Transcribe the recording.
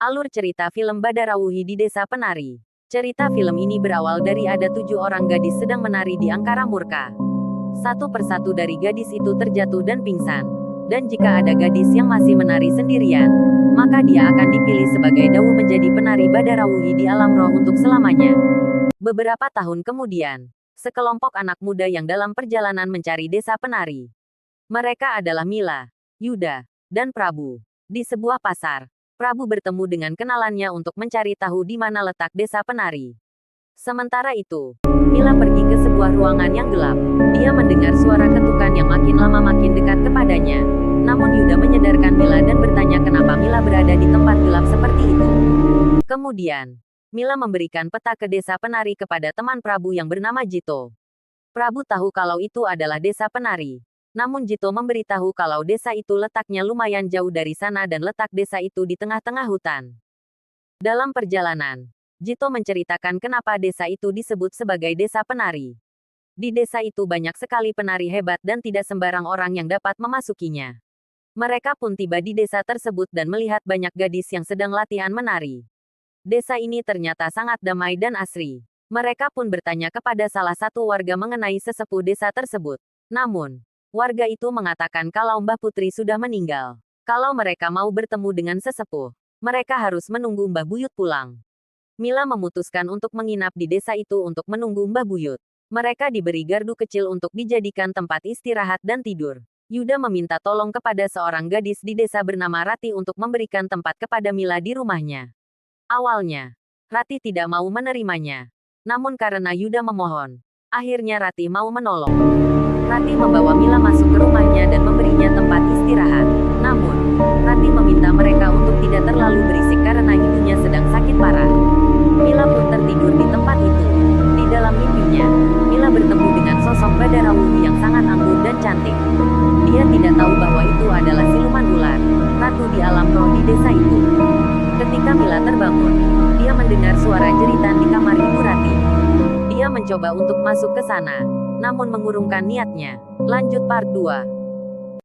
Alur cerita film Badarawuhi di Desa Penari. Cerita film ini berawal dari ada 7 orang gadis sedang menari di Angkara Murka. Satu persatu dari gadis itu terjatuh dan pingsan. Dan jika ada gadis yang masih menari sendirian, maka dia akan dipilih sebagai Dawu menjadi penari Badarawuhi di alam roh untuk selamanya. Beberapa tahun kemudian, sekelompok anak muda yang dalam perjalanan mencari desa penari. Mereka adalah Mila, Yuda, dan Prabu. Di sebuah pasar, Prabu bertemu dengan kenalannya untuk mencari tahu di mana letak desa penari. Sementara itu, Mila pergi ke sebuah ruangan yang gelap. Dia mendengar suara ketukan yang makin lama makin dekat kepadanya. Namun Yuda menyadarkan Mila dan bertanya kenapa Mila berada di tempat gelap seperti itu. Kemudian, Mila memberikan peta ke desa penari kepada teman Prabu yang bernama Jito. Prabu tahu kalau itu adalah desa penari. Namun Jito memberitahu kalau desa itu letaknya lumayan jauh dari sana dan letak desa itu di tengah-tengah hutan. Dalam perjalanan, Jito menceritakan kenapa desa itu disebut sebagai desa penari. Di desa itu banyak sekali penari hebat dan tidak sembarang orang yang dapat memasukinya. Mereka pun tiba di desa tersebut dan melihat banyak gadis yang sedang latihan menari. Desa ini ternyata sangat damai dan asri. Mereka pun bertanya kepada salah satu warga mengenai sesepuh desa tersebut. Namun, warga itu mengatakan kalau Mbah Putri sudah meninggal. Kalau mereka mau bertemu dengan sesepuh, mereka harus menunggu Mbah Buyut pulang. Mila memutuskan untuk menginap di desa itu untuk menunggu Mbah Buyut. Mereka diberi gardu kecil untuk dijadikan tempat istirahat dan tidur. Yuda meminta tolong kepada seorang gadis di desa bernama Rati untuk memberikan tempat kepada Mila di rumahnya. Awalnya, Rati tidak mau menerimanya. Namun karena Yuda memohon, akhirnya Rati mau menolong. Rati membawa Mila masuk ke rumahnya dan memberinya tempat istirahat. Namun, Rati meminta mereka untuk tidak terlalu berisik karena ibunya sedang sakit parah. Mila pun tertidur di tempat itu. Di dalam mimpinya, Mila bertemu dengan sosok Badarawuhi yang sangat anggun dan cantik. Dia tidak tahu bahwa itu adalah siluman ular, ratu di alam roh di desa itu. Ketika Mila terbangun, dia mendengar suara jeritan di kamar ibu Rati. Dia mencoba untuk masuk ke sana, namun mengurungkan niatnya. Lanjut part 2.